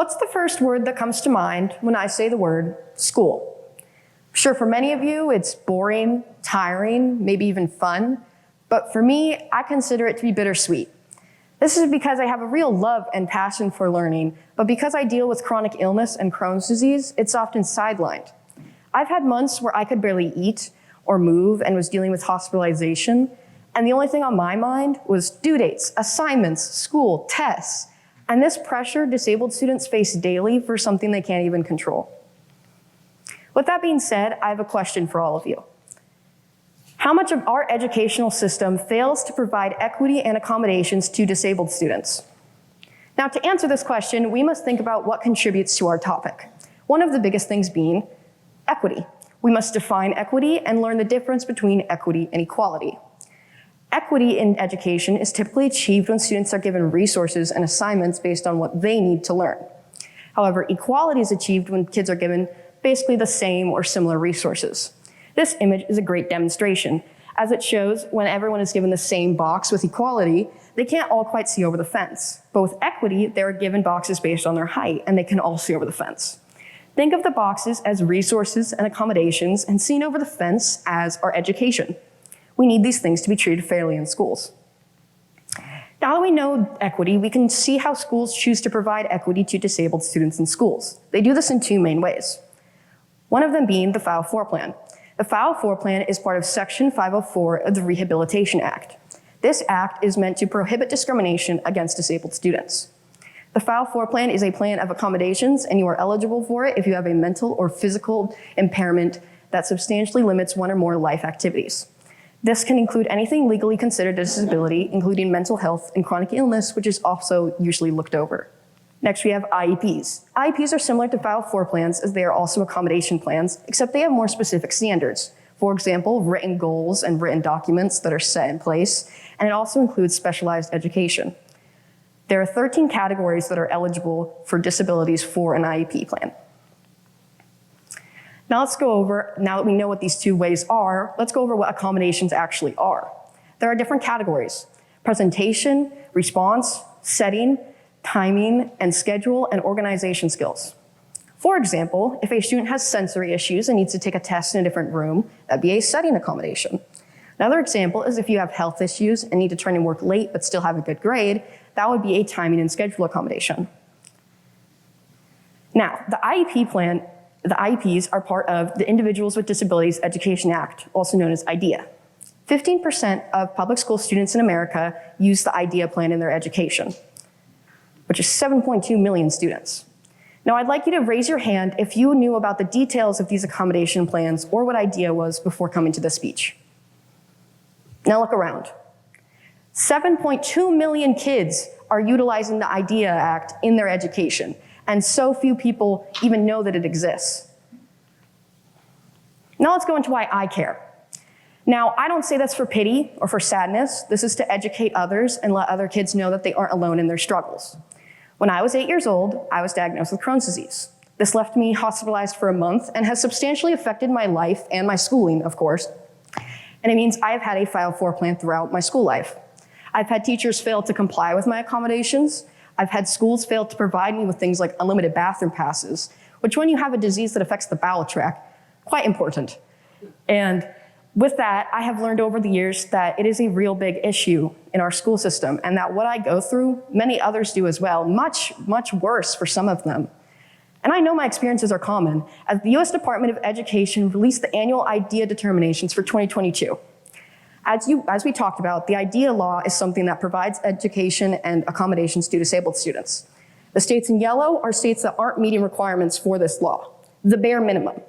What's the first word that comes to mind when I say the word school? I'm sure for many of you, it's boring, tiring, maybe even fun. But for me, I consider it to be bittersweet. This is because I have a real love and passion for learning, but because I deal with chronic illness and Crohn's disease, it's often sidelined. I've had months where I could barely eat or move and was dealing with hospitalization, and the only thing on my mind was due dates, assignments, school, tests, and this pressure disabled students face daily for something they can't even control. With that being said, I have a question for all of you. How much of our educational system fails to provide equity and accommodations to disabled students? Now, to answer this question, we must think about what contributes to our topic. One of the biggest things being equity. We must define equity and learn the difference between equity and equality. Equity in education is typically achieved when students are given resources and assignments based on what they need to learn. However, equality is achieved when kids are given basically the same or similar resources. This image is a great demonstration, as it shows when everyone is given the same box with equality, they can't all quite see over the fence. But with equity, they're given boxes based on their height, and they can all see over the fence. Think of the boxes as resources and accommodations, and seeing over the fence as our education. We need these things to be treated fairly in schools. Now that we know equity, we can see how schools choose to provide equity to disabled students in schools. They do this in two main ways. One of them being the File 4 Plan. The File 4 Plan is part of Section 504 of the Rehabilitation Act. This act is meant to prohibit discrimination against disabled students. The File 4 Plan is a plan of accommodations, and you are eligible for it if you have a mental or physical impairment that substantially limits one or more life activities. This can include anything legally considered a disability, including mental health and chronic illness, which is also usually looked over. Next, we have IEPs. IEPs are similar to File 4 plans as they are also accommodation plans, except they have more specific standards. For example, written goals and written documents that are set in place, and it also includes specialized education. There are 13 categories that are eligible for disabilities for an IEP plan. Now let's go over, now that we know what these two ways are, let's go over what accommodations actually are. There are different categories: presentation, response, setting, timing, and schedule and organization skills. For example, if a student has sensory issues and needs to take a test in a different room, that'd be a setting accommodation. Another example is if you have health issues and need to turn in work late but still have a good grade, that would be a timing and schedule accommodation. Now, the IEPs are part of the Individuals with Disabilities Education Act, also known as IDEA. 15% of public school students in America use the IDEA plan in their education, which is 7.2 million students. Now, I'd like you to raise your hand if you knew about the details of these accommodation plans or what IDEA was before coming to this speech. Now look around. 7.2 million kids are utilizing the IDEA Act in their education, and so few people even know that it exists. Now let's go into why I care. Now, I don't say this for pity or for sadness. This is to educate others and let other kids know that they aren't alone in their struggles. When I was 8 years old, I was diagnosed with Crohn's disease. This left me hospitalized for a month and has substantially affected my life and my schooling, of course. And it means I have had a File 4 plan throughout my school life. I've had teachers fail to comply with my accommodations. I've had schools fail to provide me with things like unlimited bathroom passes, which when you have a disease that affects the bowel tract, quite important. And with that, I have learned over the years that it is a real big issue in our school system, and that what I go through, many others do as well, much, much worse for some of them. And I know my experiences are common, as the US Department of Education released the annual IDEA determinations for 2022. As we talked about, the IDEA law is something that provides education and accommodations to disabled students. The states in yellow are states that aren't meeting requirements for this law, the bare minimum.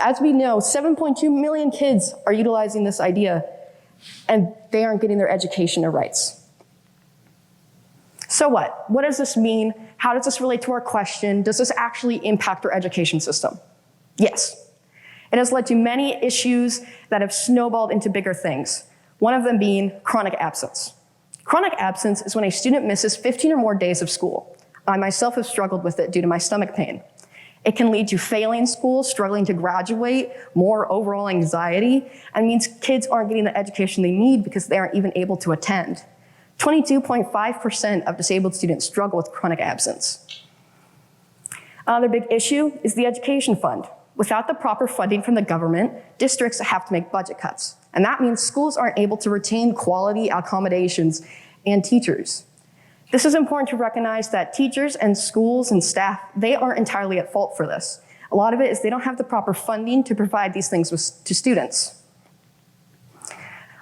As we know, 7.2 million kids are utilizing this IDEA, and they aren't getting their education or rights. So what? What does this mean? How does this relate to our question? Does this actually impact our education system? Yes. It has led to many issues that have snowballed into bigger things, one of them being chronic absence. Chronic absence is when a student misses 15 or more days of school. I myself have struggled with it due to my stomach pain. It can lead to failing school, struggling to graduate, more overall anxiety, and means kids aren't getting the education they need because they aren't even able to attend. 22.5% of disabled students struggle with chronic absence. Another big issue is the education fund. Without the proper funding from the government, districts have to make budget cuts. And that means schools aren't able to retain quality accommodations and teachers. This is important to recognize that teachers and schools and staff, they aren't entirely at fault for this. A lot of it is they don't have the proper funding to provide these things to students.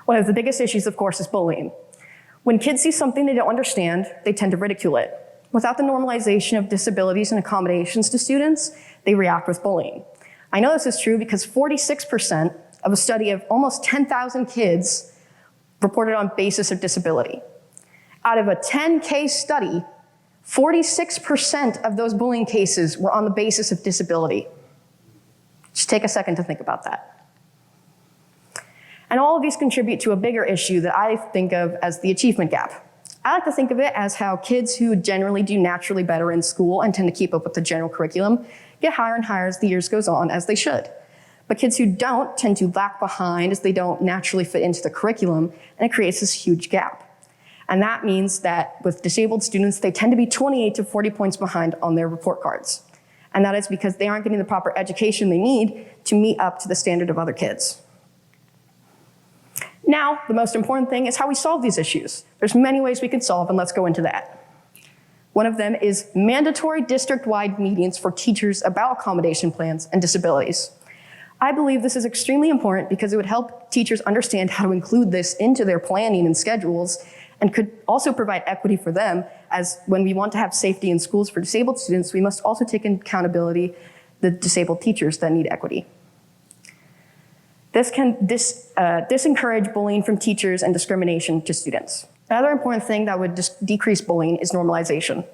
One of the biggest issues, of course, is bullying. When kids see something they don't understand, they tend to ridicule it. Without the normalization of disabilities and accommodations to students, they react with bullying. I know this is true because 46% of a study of almost 10,000 kids reported on basis of disability. Out of a 10K study, 46% of those bullying cases were on the basis of disability. Just take a second to think about that. And all of these contribute to a bigger issue that I think of as the achievement gap. I like to think of it as how kids who generally do naturally better in school and tend to keep up with the general curriculum get higher and higher as the years goes on, as they should. But kids who don't tend to lag behind as they don't naturally fit into the curriculum, and it creates this huge gap. And that means that with disabled students, they tend to be 28 to 40 points behind on their report cards. And that is because they aren't getting the proper education they need to meet up to the standard of other kids. Now, the most important thing is how we solve these issues. There's many ways we can solve, and let's go into that. One of them is mandatory district-wide meetings for teachers about accommodation plans and disabilities. I believe this is extremely important because it would help teachers understand how to include this into their planning and schedules, and could also provide equity for them, as when we want to have safety in schools for disabled students, we must also take into accountability the disabled teachers that need equity. This can discourage bullying from teachers and discrimination to students. Another important thing that would decrease bullying is normalization.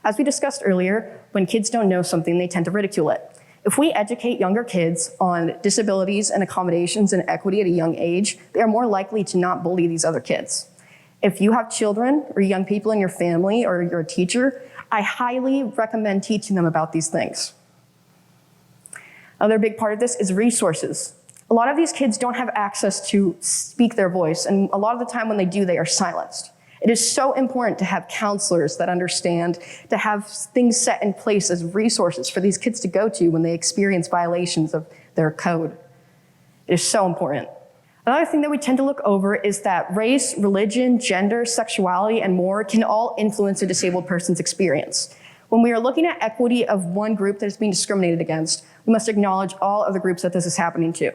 As we discussed earlier, when kids don't know something, they tend to ridicule it. If we educate younger kids on disabilities and accommodations and equity at a young age, they are more likely to not bully these other kids. If you have children or young people in your family or you're a teacher, I highly recommend teaching them about these things. Another big part of this is resources. A lot of these kids don't have access to speak their voice, and a lot of the time when they do, they are silenced. It is so important to have counselors that understand, to have things set in place as resources for these kids to go to when they experience violations of their code. It is so important. Another thing that we tend to look over is that race, religion, gender, sexuality, and more can all influence a disabled person's experience. When we are looking at equity of one group that is being discriminated against, we must acknowledge all of the groups that this is happening to,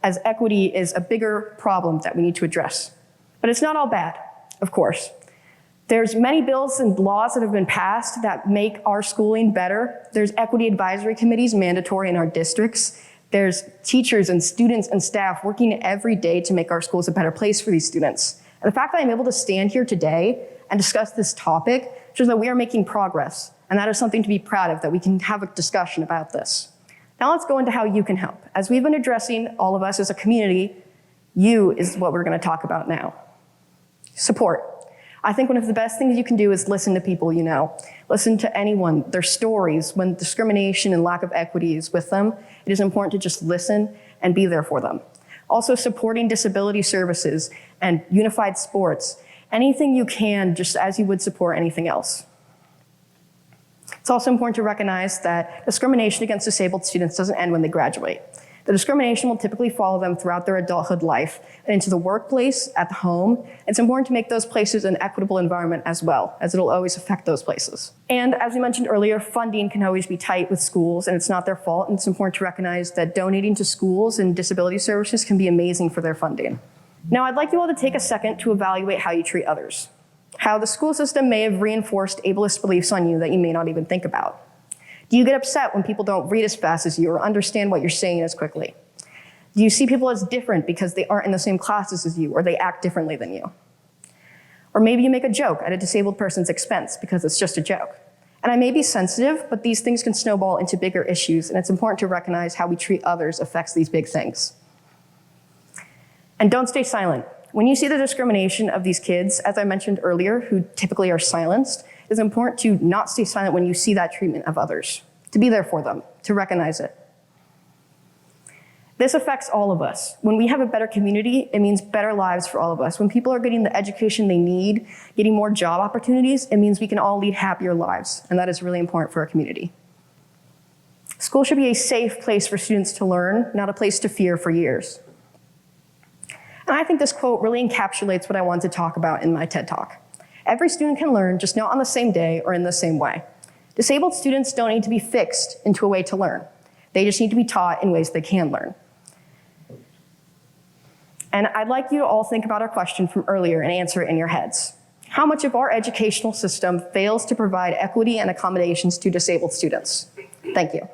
as equity is a bigger problem that we need to address. But it's not all bad, of course. There's many bills and laws that have been passed that make our schooling better. There's equity advisory committees mandatory in our districts. There's teachers and students and staff working every day to make our schools a better place for these students. And the fact that I'm able to stand here today and discuss this topic shows that we are making progress. And that is something to be proud of, that we can have a discussion about this. Now let's go into how you can help. As we've been addressing all of us as a community, you is what we're going to talk about now. Support. I think one of the best things you can do is listen to people you know. Listen to anyone, their stories. When discrimination and lack of equity is with them, it is important to just listen and be there for them. Also supporting disability services and unified sports. Anything you can, just as you would support anything else. It's also important to recognize that discrimination against disabled students doesn't end when they graduate. The discrimination will typically follow them throughout their adulthood life and into the workplace, at the home. It's important to make those places an equitable environment as well, as it'll always affect those places. And as we mentioned earlier, funding can always be tight with schools, and it's not their fault, and it's important to recognize that donating to schools and disability services can be amazing for their funding. Now, I'd like you all to take a second to evaluate how you treat others. How the school system may have reinforced ableist beliefs on you that you may not even think about. Do you get upset when people don't read as fast as you or understand what you're saying as quickly? Do you see people as different because they aren't in the same classes as you or they act differently than you? Or maybe you make a joke at a disabled person's expense because it's just a joke. And I may be sensitive, but these things can snowball into bigger issues, and it's important to recognize how we treat others affects these big things. And don't stay silent. When you see the discrimination of these kids, as I mentioned earlier, who typically are silenced, it's important to not stay silent when you see that treatment of others, to be there for them, to recognize it. This affects all of us. When we have a better community, it means better lives for all of us. When people are getting the education they need, getting more job opportunities, it means we can all lead happier lives, and that is really important for our community. School should be a safe place for students to learn, not a place to fear for years. And I think this quote really encapsulates what I want to talk about in my TED Talk. Every student can learn, just not on the same day or in the same way. Disabled students don't need to be fixed into a way to learn. They just need to be taught in ways they can learn. And I'd like you to all think about our question from earlier and answer it in your heads. How much of our educational system fails to provide equity and accommodations to disabled students? Thank you.